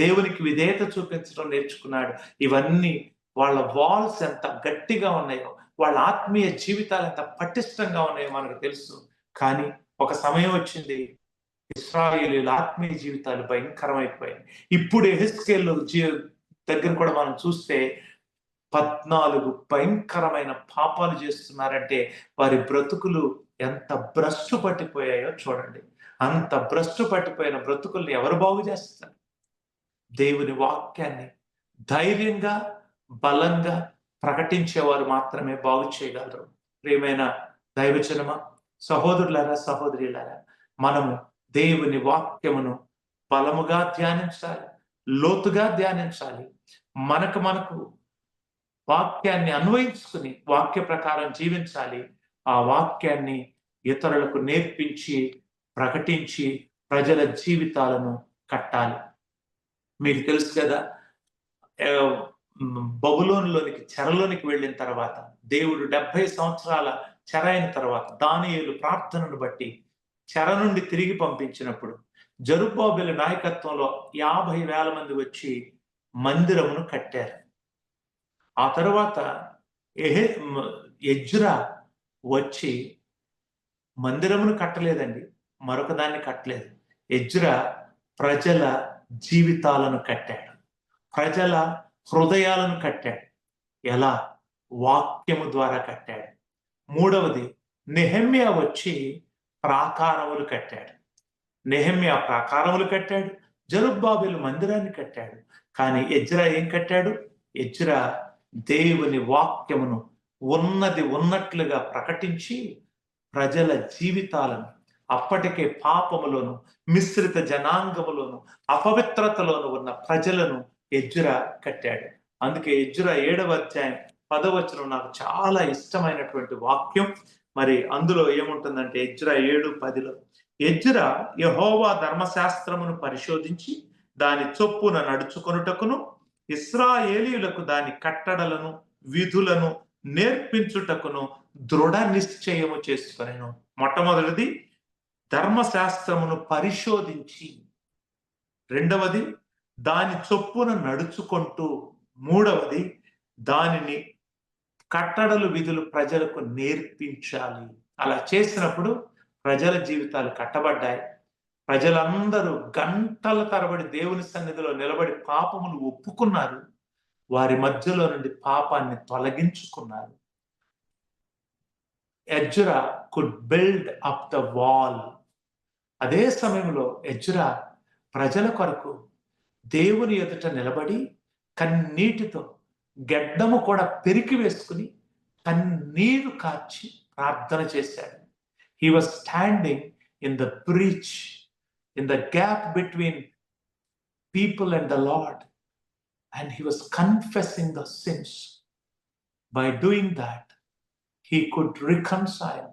దేవునికి విధేయత చూపించడం నేర్చుకున్నాడు. ఇవన్నీ వాళ్ళ వాల్స్ ఎంత గట్టిగా ఉన్నాయో, వాళ్ళ ఆత్మీయ జీవితాలు ఎంత పటిష్టంగా ఉన్నాయో మనకు తెలుసు. కానీ ఒక సమయం వచ్చింది, ఇశ్రాయేలీయుల ఆత్మీయ జీవితాలు భయంకరమైపోయాయి. ఇప్పుడు యెహెజ్కేలు దగ్గర కూడా మనం చూస్తే 14 భయంకరమైన పాపాలు చేస్తున్నారంటే వారి బ్రతుకులు ఎంత భ్రష్టు పట్టిపోయాయో చూడండి. అంత భ్రష్టు పట్టిపోయిన బ్రతుకుల్ని ఎవరు బాగు చేస్తారు? దేవుని వాక్యాన్ని ధైర్యంగా, బలంగా ప్రకటించేవారు మాత్రమే బాగు చేయగలరు. ప్రియమైన దైవజనమా, సహోదరులారా, సహోదరులారా, మనము దేవుని వాక్యమును బలముగా ధ్యానించాలి, లోతుగా ధ్యానించాలి. మనకు వాక్యాన్ని అన్వయించుకుని వాక్య ప్రకారం జీవించాలి. ఆ వాక్యాన్ని ఇతరులకు నేర్పించి, ప్రకటించి ప్రజల జీవితాలను కట్టాలి. మీకు తెలుసు కదా, బబులోనులోనికి చెరలోనికి వెళ్ళిన తర్వాత, దేవుడు 70 సంవత్సరాల చెర అయిన తర్వాత దానియేలు ప్రార్థనను బట్టి చెర నుండి తిరిగి పంపించినప్పుడు జెరుబ్బాబెలు నాయకత్వంలో 50,000 మంది వచ్చి మందిరమును కట్టారు. ఆ తర్వాత ఎజ్రా వచ్చి మందిరమును కట్టలేదండి, మరొక దాన్ని కట్టలేదు. ఎజ్రా ప్రజల జీవితాలను కట్టాడు, ప్రజల హృదయాలను కట్టాడు. ఎలా? వాక్యము ద్వారా కట్టాడు. మూడవది, నెహెమ్యా వచ్చి ప్రాకారములు కట్టాడు. నెహెమ్యా ప్రాకారములు కట్టాడు, జెరుబ్బాబెలు మందిరాన్ని కట్టాడు. కానీ ఎజ్రా ఏం కట్టాడు? ఎజ్రా దేవుని వాక్యమును ఉన్నది ఉన్నట్లుగా ప్రకటించి ప్రజల జీవితాలను, అప్పటికే పాపములోను, మిశ్రిత జనాంగములోను, అపవిత్రతలోను ఉన్న ప్రజలను ఎజ్రా కట్టాడు. అందుకే ఎజ్రా 7వ అధ్యాయం 10వ వచనం నాకు చాలా ఇష్టమైనటువంటి వాక్యం. మరి అందులో ఏముంటుందంటే ఎజ్రా 7:10లో, ఎజ్రా యెహోవా ధర్మశాస్త్రమును పరిశోధించి దాని చొప్పున నడుచుకొనుటకును ఇశ్రాయేలీయులకు దాని కట్టడలను విధులను నేర్పించుటకును దృఢ నిశ్చయము చేసుకొనెను. మొట్టమొదటిది ధర్మశాస్త్రమును పరిశోధించి, రెండవది దాని చొప్పున నడుచుకుంటూ, మూడవది దానిని కట్టడలు విధులు ప్రజలకు నేర్పించాలి. అలా చేసినప్పుడు ప్రజల జీవితాలు కట్టబడ్డాయి. ప్రజలందరూ గంటల తరబడి దేవుని సన్నిధిలో నిలబడి పాపములు ఒప్పుకున్నారు. వారి మధ్యలో నుండి పాపాన్ని తొలగించుకున్నారు. Ezra could build up the wall. అదే సమయంలో ఎజ్రా ప్రజల కొరకు దేవుని ఎదుట నిలబడి కన్నీటితో గెడ్డము కూడా పెరికి వేసుకుని కన్నీరు కార్చి ప్రార్థన చేశాడు. He was standing in the breach, in the gap between people and the Lord, and he was confessing the sins. By doing that, he could reconcile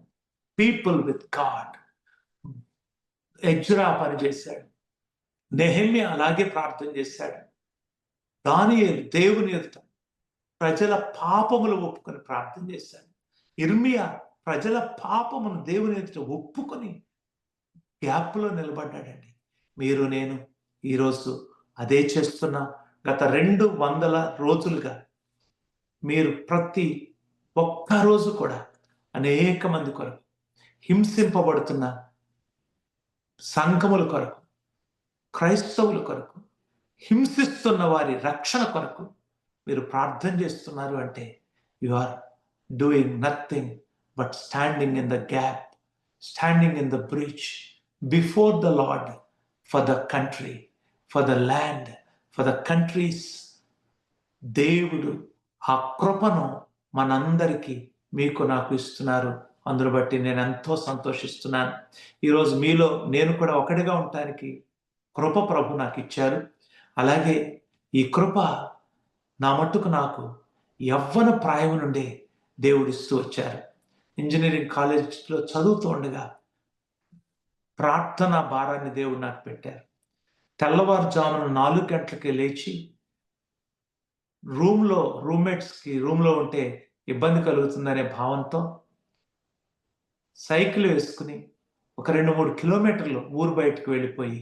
people with God. Ezra పని చేశాడు, నెహెమ్యా అలాగే ప్రార్థన చేశాడు, దానియేలు దేవుని ఎదుట ప్రజల పాపములు ఒప్పుకొని ప్రార్థన చేశాడు, ఇర్మియా ప్రజల పాపమును దేవుని ఎదుట ఒప్పుకొని గ్యాప్లో నిలబడ్డాడండి. మీరు నేను ఈరోజు అదే చేస్తున్నా. గత 200 రోజులుగా మీరు ప్రతి ఒక్క రోజు కూడా అనేక మంది కొరకు, హింసింపబడుతున్న సంఘముల కొరకు, క్రైస్తవుల కొరకు, హింసిస్తున్న వారి రక్షణ కొరకు మీరు ప్రార్థన చేస్తున్నారు అంటే you are doing nothing but standing in the gap, standing in the bridge before the Lord for the country, for the land, for the countries. దేవుడు ఆ కృపను మనందరికీ మీకు నాకు ఇస్తున్నారు. అందును బట్టి నేను ఎంతో సంతోషిస్తున్నాను. ఈరోజు మీలో నేను కూడా ఒకటిగా ఉండటానికి కృప ప్రభు నాకు ఇచ్చారు. అలాగే ఈ కృప నా మట్టుకు నాకు యవ్వన ప్రాయం నుండే దేవుడు ఇస్తూ వచ్చారు. ఇంజనీరింగ్ కాలేజ్లో చదువుతూ ఉండగా ప్రార్థన భారాన్ని దేవుడు నాకు పెట్టారు. తెల్లవారుజామున 4 గంటలకి లేచి రూమ్మేట్స్కి ఉంటే ఇబ్బంది కలుగుతుందనే భావంతో సైకిల్ వేసుకుని ఒక 2-3 కిలోమీటర్లు ఊరు బయటకు వెళ్ళిపోయి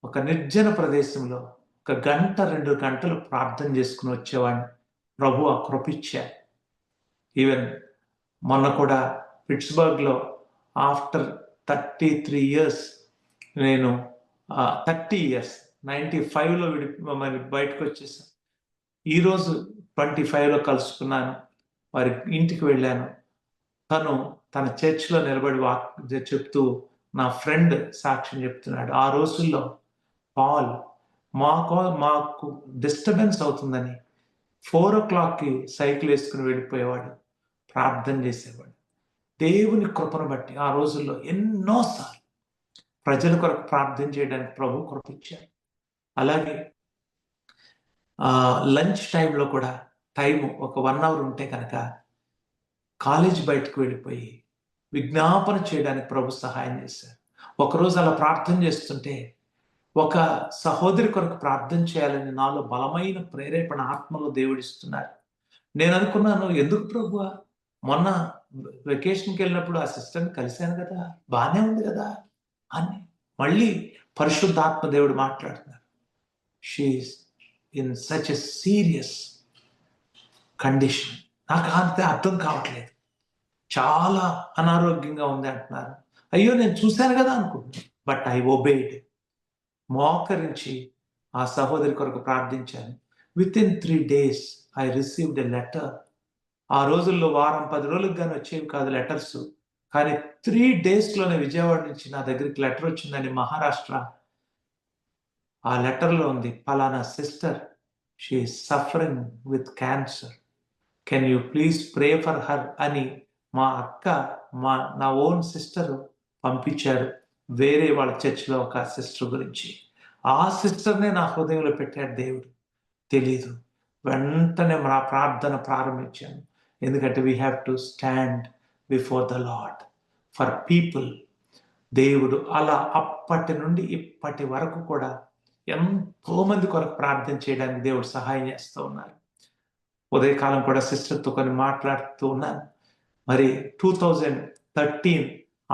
ఒక నిర్జన ప్రదేశంలో 1 గంట 2 గంటలు ప్రార్థన చేసుకుని వచ్చేవాడిని. ప్రభు ఆ కృపిచ్చారు. ఈవెన్ మొన్న కూడా పిట్స్బర్గ్లో ఆఫ్టర్ 33 years నేను 30 years 95లో మరి బయటకు వచ్చేసాను. ఈరోజు 25లో కలుసుకున్నాను. వారి ఇంటికి వెళ్ళాను. తన చర్చ్లో నిలబడి చెప్తూ నా ఫ్రెండ్ సాక్ష్యం చెప్తున్నాడు. ఆ రోజుల్లో పాల్ మాకు డిస్టర్బెన్స్ అవుతుందని 4 o'clockకి సైకిల్ వేసుకుని వెళ్ళిపోయేవాడు, ప్రార్థన చేసేవాడు. దేవుని కృపను బట్టి ఆ రోజుల్లో ఎన్నోసార్లు ప్రజల కొరకు ప్రార్థన చేయడానికి ప్రభు కృపించారు. అలాగే లంచ్ టైంలో కూడా ఒక 1 hour ఉంటే కనుక కాలేజ్ బయటకు వెళ్ళిపోయి విజ్ఞాపన చేయడానికి ప్రభు సహాయం చేశారు. ఒకరోజు అలా ప్రార్థన చేస్తుంటే ఒక సహోదరి కొరకు ప్రార్థన చేయాలని నాలో బలమైన ప్రేరేపణ ఆత్మలో దేవుడిస్తున్నారు. నేను అనుకున్నాను, ఎందుకు ప్రభువా, మొన్న వెకేషన్కి వెళ్ళినప్పుడు ఆ సిస్టర్ని కలిశాను కదా, బాగానే ఉంది కదా అని. మళ్ళీ పరిశుద్ధాత్మ దేవుడు మాట్లాడుతున్నారు. She is in such a serious condition. నాకు అంతే అర్థం కావట్లేదు, చాలా అనారోగ్యంగా ఉంది అంటున్నారు. అయ్యో నేను చూశాను కదా అనుకుంటున్నాను. But I obeyed. మోకరించి ఆ సహోదరి కొరకు ప్రార్థించాను. Within 3 days I received a letter. ఆ రోజుల్లో వారం 10 రోజులకు కానీ వచ్చేవి కాదు లెటర్స్. కానీ 3 daysలోనే విజయవాడ నుంచి నా దగ్గరికి లెటర్ వచ్చిందని, మహారాష్ట్ర. ఆ లెటర్లో ఉంది, పలానా sister, she is suffering with cancer, can you please pray for her అని మా అక్క, నా ఓన్ సిస్టర్ పంపించారు. వేరే వాళ్ళ చర్చిలో ఒక సిస్టర్ గురించి. ఆ సిస్టర్నే నా హృదయంలో పెట్టాడు దేవుడు. తెలీదు, వెంటనే మా ప్రార్థన ప్రారంభించాను. ఎందుకంటే we have to stand before the Lord for people. దేవుడు అలా అప్పటి నుండి ఇప్పటి వరకు కూడా ఎంతో మంది కొరకు ప్రార్థన చేయడానికి దేవుడు సహాయం చేస్తూ ఉన్నారు. ఉదయకాలం కూడా సిస్టర్తో కొన్ని మాట్లాడుతూ ఉన్నాను. మరి 2013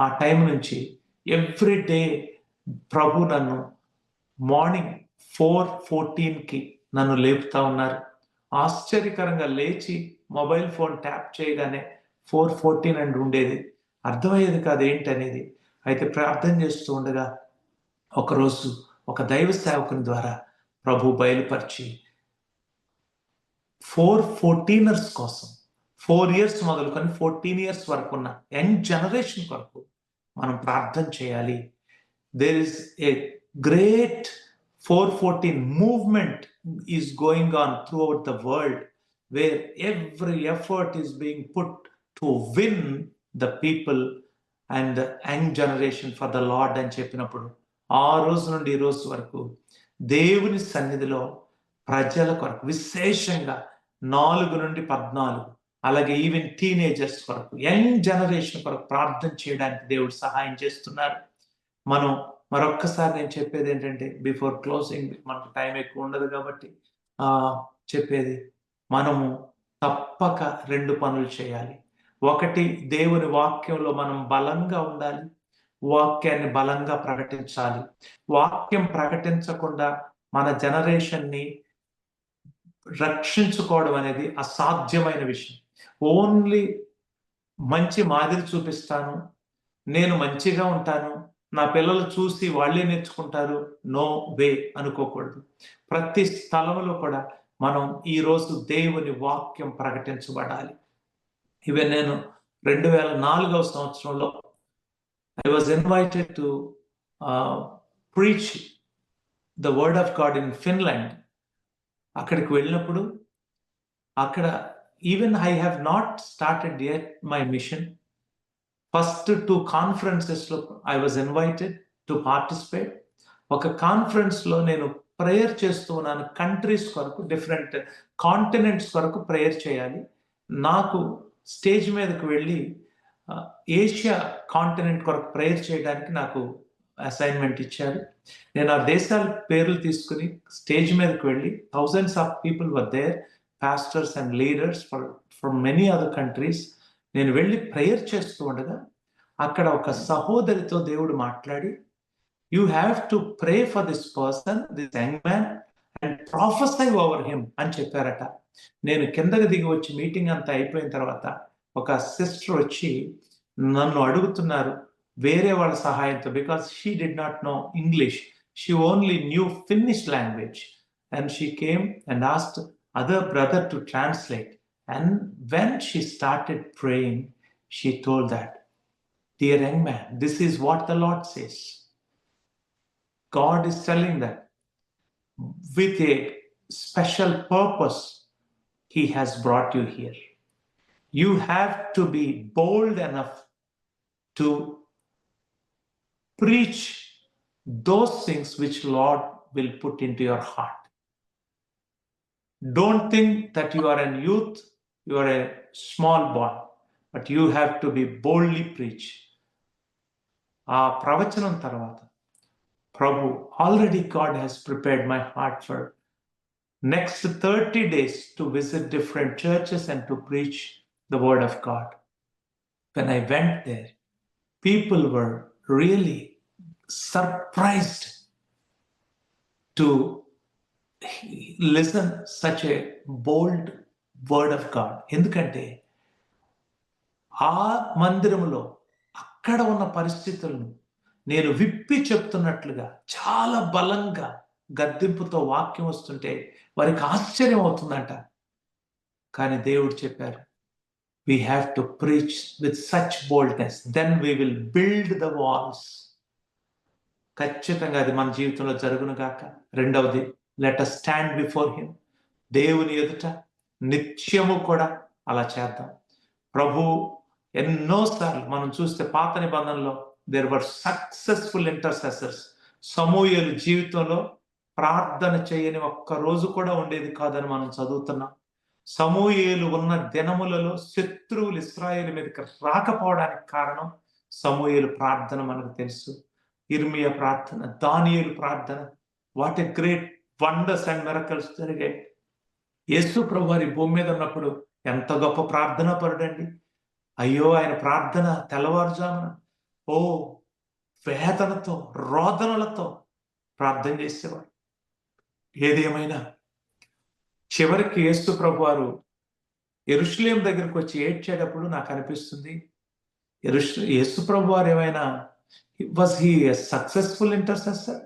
ఆ టైం నుంచి ఎవ్రీ డే ప్రభు నన్ను మార్నింగ్ 4:14కి నన్ను లేపుతా ఉన్నారు. ఆశ్చర్యకరంగా లేచి మొబైల్ ఫోన్ ట్యాప్ చేయగానే 4:14 అని ఉండేది. అర్థమయ్యేది కాదు ఏంటనేది. అయితే ప్రార్థన చేస్తూ ఉండగా ఒకరోజు ఒక దైవ సేవకుని ద్వారా ప్రభు బయలుపరిచి 414ers కోసం 4 years మొదలుకొని 14 years వరకు ఉన్న యంగ్ జనరేషన్ కొరకు మనం ప్రార్థన చేయాలి. There is a great 414 movement is going on throughout the world where every effort is being put to win the people and the young generation for the Lord అని చెప్పినప్పుడు ఆ రోజు నుండి ఈ రోజు వరకు దేవుని సన్నిధిలో ప్రజల కొరకు విశేషంగా 4 నుండి 14, అలాగే ఈవెన్ టీనేజర్స్ కొరకు, యంగ్ జనరేషన్ కొరకు ప్రార్థన చేయడానికి దేవుడు సహాయం చేస్తున్నారు. మనం మరొక్కసారి నేను చెప్పేది ఏంటంటే, బిఫోర్ క్లోజింగ్, మనకు టైం ఎక్కువ ఉండదు కాబట్టి చెప్పేది, మనము తప్పక 2 పనులు చేయాలి. ఒకటి, దేవుని వాక్యంలో మనం బలంగా ఉండాలి, వాక్యాన్ని బలంగా ప్రకటించాలి. వాక్యం ప్రకటించకుండా మన జనరేషన్ని రక్షించుకోవడం అనేది అసాధ్యమైన విషయం. ఓన్లీ మంచి మాదిరి చూపిస్తాను, నేను మంచిగా ఉంటాను, నా పిల్లలు చూసి వాళ్ళే నేర్చుకుంటారు, నో వే అనుకోకూడదు. ప్రతి స్థలంలో కూడా మనం ఈరోజు దేవుని వాక్యం ప్రకటించబడాలి. ఈవెన్ నేను 2004వ సంవత్సరంలో I was invited to preach the word of God in Finland. అక్కడికి వెళ్ళినప్పుడు అక్కడ even I have not started yet my mission. First 2 కాన్ఫరెన్సెస్లో I was invited to participate. ఒక కాన్ఫరెన్స్లో నేను ప్రేయర్ చేస్తూ ఉన్నాను. కంట్రీస్ కొరకు, డిఫరెంట్ కాంటినెంట్స్ కొరకు ప్రేయర్ చేయాలి. నాకు స్టేజ్ మీదకి వెళ్ళి ఏషియా కాంటినెంట్ కొరకు ప్రేయర్ చేయడానికి నాకు అసైన్మెంట్ ఇచ్చారు. నేను ఆ దేశాల పేర్లు తీసుకుని స్టేజ్ మీదకి వెళ్ళి, thousands of people were there, pastors and leaders from many other countries. నేను వెళ్ళి ప్రేయర్ చేస్తూ ఉండగా అక్కడ ఒక సహోదరితో దేవుడు మాట్లాడి, you have to pray for this person, this young man, and prophesy over him అని చెప్పారట. నేను కిందకి దిగి వచ్చి మీటింగ్ అంతా అయిపోయిన తర్వాత ఒక సిస్టర్ వచ్చి నన్ను అడుగుతున్నారు వేరే వాళ్ళ సహాయంతో, because she did not know English, she only knew Finnish language, and she came and asked other brother to translate. And when she started praying, she told that, dear young man, this is what the Lord says. God is telling that with a special purpose, He has brought you here. You have to be bold enough to preach those things which Lord will put into your heart. Don't think that you are a youth, you are a small boy, but you have to be boldly preach. ఆ ప్రవచనం తర్వాత ప్రభు, already God has prepared my heart for next 30 days to visit different churches and to preach the word of God. When I went there, people were really surprised to listen such a bold word of God. ఎందుకంటే ఆ మందిరములో అక్కడ ఉన్న పరిస్థితులను నేను విప్పి చెప్తున్నట్లుగా చాలా బలంగా గద్దింపుతో వాక్యం వస్తుంటే వారికి ఆశ్చర్యం అవుతుందంట. కానీ దేవుడు చెప్పారు, we have to preach with such boldness, then we will build the walls. ఖచ్చితంగా అది మన జీవితంలో జరుగును గాక. రెండవది, let us stand before him. దేవుని ఎదుట నిత్యము కూడా అలా చేద్దాం. ప్రభు ఎన్నోసార్లు మనం చూస్తే పాత నిబంధనలో there were successful intercessors. సమూయేలు జీవితంలో ప్రార్థన చేయని ఒక్క రోజు కూడా ఉండేది కాదని మనం చదువుతున్నాం. సమూయేలు ఉన్న దినములలో శత్రువులు ఇశ్రాయేలు మీదకి రాకపోవడానికి కారణం సమూయేలు ప్రార్థన మనకు తెలుసు. ఇర్మియా ప్రార్థన, దానియేలు ప్రార్థన, what a great wonders and miracles జరిగాయి. యేసు ప్రభు వారి భూమి మీద ఉన్నప్పుడు ఎంత గొప్ప ప్రార్థనా పరుడండి. అయ్యో, ఆయన ప్రార్థన తెల్లవారుజామున వేదనతో రోదనలతో ప్రార్థన చేసేవాడు. ఏదేమైనా చివరికి యేసు ప్రభు వారు యెరూషలేం దగ్గరకు వచ్చి ఏడ్చేటప్పుడు నాకు అనిపిస్తుంది, యేసు ప్రభు వారు ఏమైనా was he a successful intercessor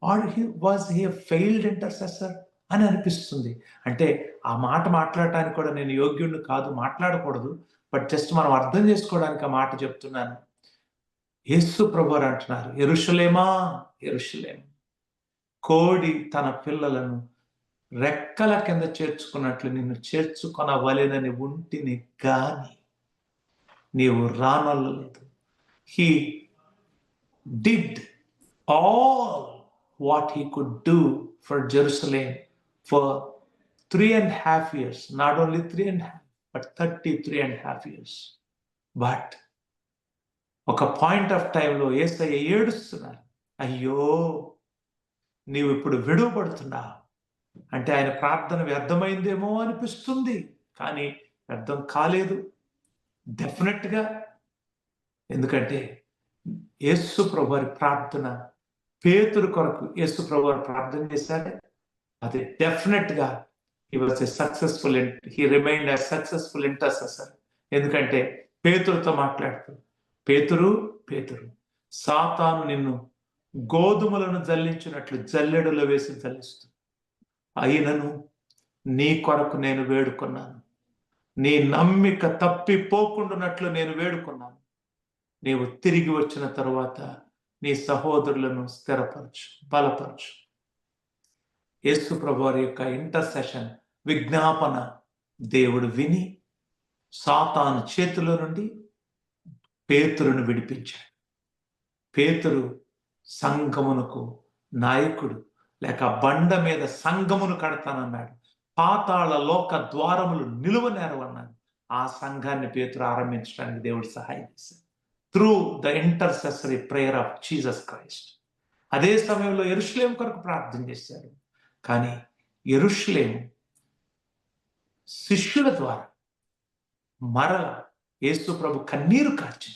or was he a failed intercessor అని అనిపిస్తుంది. అంటే ఆ మాట మాట్లాడటానికి కూడా నేను యోగ్యుడిని కాదు, మాట్లాడకూడదు. బట్ జస్ట్ మనం అర్థం చేసుకోవడానికి ఆ మాట చెప్తున్నాను. యేసు ప్రభువారు అంటున్నారు, యెరూషలేమా యెరూషలేమా, కోడి తన పిల్లలను రెక్కల కింద చేర్చుకున్నట్లు నిన్ను చేర్చుకొనవలెనని ఉంటిని గాని నీవు రానొల్లలేదు. He did all what he could do for Jerusalem for 3.5 years. Not only 3.5, but 33.5 years. But ఒక పాయింట్ ఆఫ్ టైంలో యేసయ్య ఏడుస్తున్నారు, అయ్యో నీవు ఇప్పుడు విడువబడుతున్నావు అంటే ఆయన ప్రార్థన వ్యర్థమైందేమో అనిపిస్తుంది. కానీ వ్యర్థం కాలేదు డెఫినెట్గా. ఎందుకంటే యేసు ప్రభువారి ప్రార్థన, పేతురు కొరకు యేసు ప్రభువారు ప్రార్థన చేశారే, అది డెఫినెట్గా he remained a successful intercessor. ఎందుకంటే పేతురుతో మాట్లాడుతూ, పేతురు పేతురు సాతాను నిన్ను గోధుమలను జల్లించినట్లు జల్లెడలో వేసి జల్లిస్తూ, అయినను నీ కొరకు నేను వేడుకున్నాను, నీ నమ్మిక తప్పిపోకుండానట్లు నేను వేడుకున్నాను. నీవు తిరిగి వచ్చిన తరువాత నీ సహోదరులను స్థిరపరచు, బలపరచు. యేసు ప్రభు వారి యొక్క ఇంటర్సెషన్, విజ్ఞాపన దేవుడు విని సాతాను చేతిలో నుండి పేతురును విడిపించాడు. పేతురు సంఘమునకు నాయకుడు, లేక బండ మీద సంఘమును కడతానన్నాడు. పాతాళ లోక ద్వారములు నిలువనేరవన్నాడు. ఆ సంఘాన్ని పేతురు ఆరంభించడానికి దేవుడు సహాయం చేశాడు through the intercessory prayer of Jesus Christ. అదే సమయంలో యెరూషలేము కొరకు ప్రార్థన చేశాడు. కానీ యెరూషలేము శిష్యుల ద్వారా మరల యేసు ప్రభు కన్నీరు కార్చిన,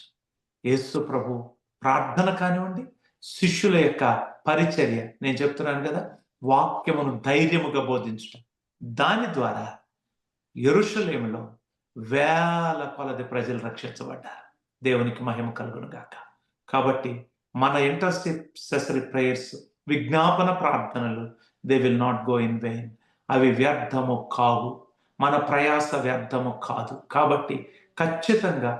యేసు ప్రభు ప్రార్థన కానివ్వండి, శిష్యుల యొక్క పరిచర్య, నేను చెప్తున్నాను కదా, వాక్యమును ధైర్యముగా బోధించడం, దాని ద్వారా యెరూషలేములో వేల కొలది ప్రజలు రక్షించబడ్డారు. దేవునికి మహిమ కలుగును గాక. కాబట్టి మన ఇంటర్సెసరీ ప్రేయర్స్, విజ్ఞాపన ప్రార్థనలు, they will not go in vein. అవి వ్యర్థము కావు, మన ప్రయాస వ్యర్థము కాదు. కాబట్టి ఖచ్చితంగా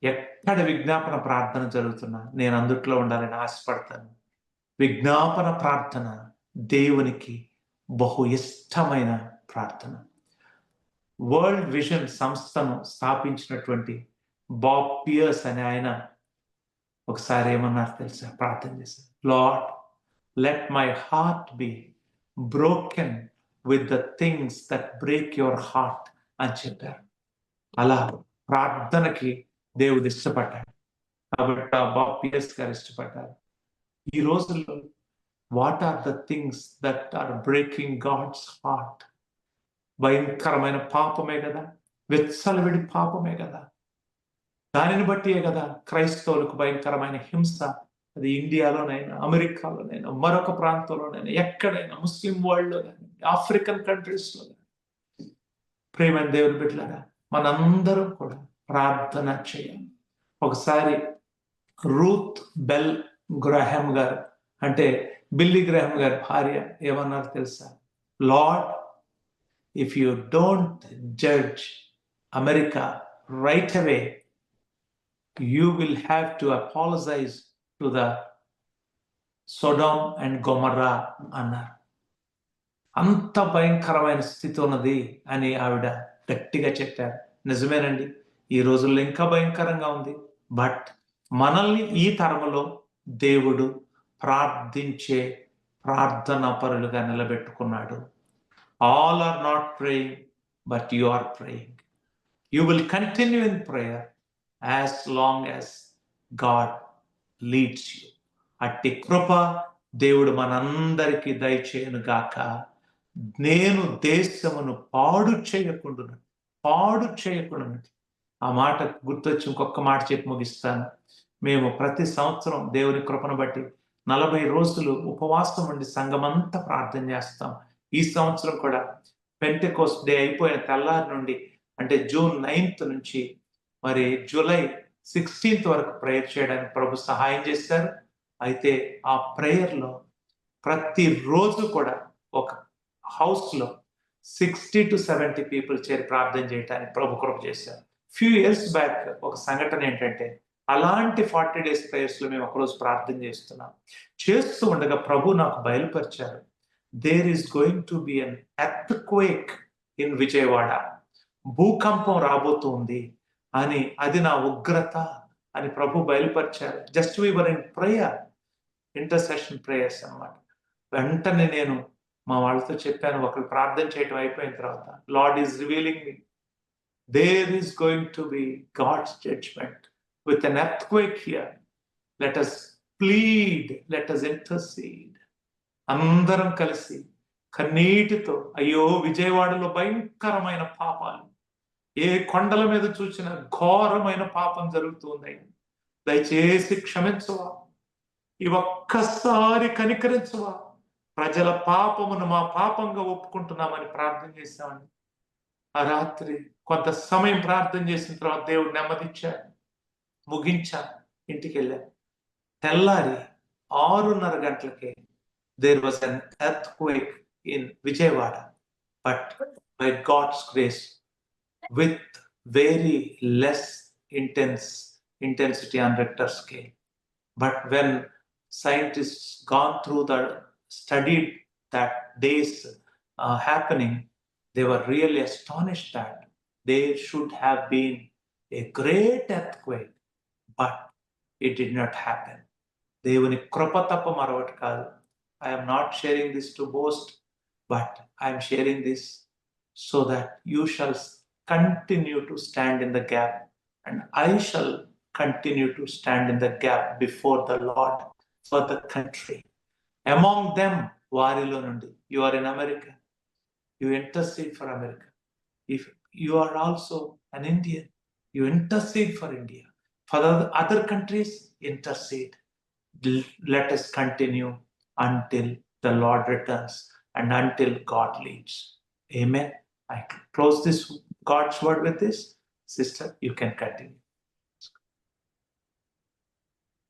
ఎక్కడ విజ్ఞాపన ప్రార్థన జరుగుతున్నా నేను అందుట్లో ఉండాలని ఆశపడతాను. విజ్ఞాపన ప్రార్థన దేవునికి బహు ఇష్టమైన ప్రార్థన. వరల్డ్ విజన్ సంస్థను స్థాపించినటువంటి బాబ్ పియర్స్ అనే ఆయన ఒకసారి ఏమన్నారు తెలుసా? ప్రార్థన చేశారు, lord let my heart be broken with the things that break your heart అని చెప్పారు. అలా ప్రార్థనకి దేవుడు ఇష్టపడ్డాడు. కాబట్టి ఆ బాబ్ పియర్స్ గారు ఇష్టపడ్డారు. ఈ రోజుల్లో what are the things that are breaking God's heart? భయంకరమైన పాపమే కదా, వెచ్చలవిడి పాపమే కదా. దానిని బట్టియే కదా క్రైస్తవులకు భయంకరమైన హింస. అది ఇండియాలోనైనా, అమెరికాలోనైనా, మరొక ప్రాంతంలోనైనా, ఎక్కడైనా, ముస్లిం వరల్డ్లో కానీ, ఆఫ్రికన్ కంట్రీస్లో కానీ. ప్రేమైన దేవుని బిడ్డలారా, మనందరం కూడా ప్రార్థన చేయాలి. ఒకసారి రూత్ బెల్ గ్రహాం గారు, అంటే బిల్లీ గ్రహాం గారి భార్య ఏమన్నారు తెలుసా? Lord, if you don't judge America right away, you will have to apologize to the Sodom and Gomorrah అన్నారు. అంత భయంకరమైన స్థితి ఉన్నది అని ఆవిడ గట్టిగా చెప్పారు. నిజమేనండి, ఈ రోజుల్లో ఇంకా భయంకరంగా ఉంది. బట్ మనల్ని ఈ తరములో దేవుడు ప్రార్థించే ప్రార్థనా పరులుగా నిలబెట్టుకున్నాడు. All are not praying, but you are praying. You will continue in prayer as long as God leads you. అట్టి కృప దేవుడు మనందరికీ దయచేయను గాక. నేను దేశమును పాడు చేయకుండా ఆ మాట గుర్తొచ్చి ఇంకొక మాట చెప్పి ముగిస్తాను. మేము ప్రతి సంవత్సరం దేవుని కృపను బట్టి 40 రోజులు ఉపవాసం ఉండి సంఘమంతా ప్రార్థన చేస్తాం. ఈ సంవత్సరం కూడా పెంటెకోస్ట్ డే అయిపోయిన తెల్లారి నుండి, అంటే జూన్ 9th నుంచి మరి జూలై 16th వరకు ప్రేయర్ చేయడానికి ప్రభు సహాయం చేశారు. అయితే ఆ ప్రేయర్లో ప్రతిరోజు కూడా ఒక హౌస్లో 60 to 70 పీపుల్ చేరి ప్రార్థన చేయడానికి ప్రభు కృప చేశారు. ఫ్యూ ఇయర్స్ బ్యాక్ ఒక సంఘటన ఏంటంటే, అలాంటి 40 days ప్రేయర్స్లో మేము ఒకరోజు ప్రార్థన చేస్తూ ఉండగా ప్రభు నాకు బయలుపరిచారు, there is going to be an earthquake in Vijayawada. భూకంపం రాబోతుంది అని, అది నా ఉగ్రత అని ప్రభు బయలుపరిచారు. Just we were in prayer, intercession prayers అన్నమాట. వెంటనే నేను మా వాళ్ళతో చెప్పాను, ఒకరు ప్రార్థన చేయటం అయిపోయిన తర్వాత, Lord is revealing me, there is going to be God's judgement with an earthquake here, let us plead, let us intercede. అందరం కలిసి కన్నీటితో, అయ్యో విజయవాడలో భయంకరమైన పాపాలు, ఏ కొండల మీద చూసిన ఘోరమైన పాపం జరుగుతుంది, దయచేసి క్షమించవా, ఈ ఒక్కసారి కనికరించవా, ప్రజల పాపమును మా పాపంగా ఒప్పుకుంటున్నామని ప్రార్థన చేశామని. ఆ రాత్రి కొంత సమయం ప్రార్థన చేసిన తర్వాత దేవుడు నెమ్మదిచ్చాడు, ముగించాను, ఇంటికి వెళ్ళాను. తెల్లారి 6:30 గంటలకే there was an earthquake in Vijayawada, but by God's grace, with very less intensity on Richter scale. But when scientists gone through studied that days happening, they were really astonished that there should have been a great earthquake, but it did not happen. దేవుని కృప తప్ప మరొకటి కాదు. I am not sharing this to boast, but I am sharing this so that you shall continue to stand in the gap, and I shall continue to stand in the gap before the Lord for the country. Among them, వారిలో నుండి, you are in America, you intercede for America. If you are also an Indian, you intercede for India. For the other countries, intercede. Let us continue until the Lord returns and until God leads. Amen. I close this God's word with this. Sister, you can continue.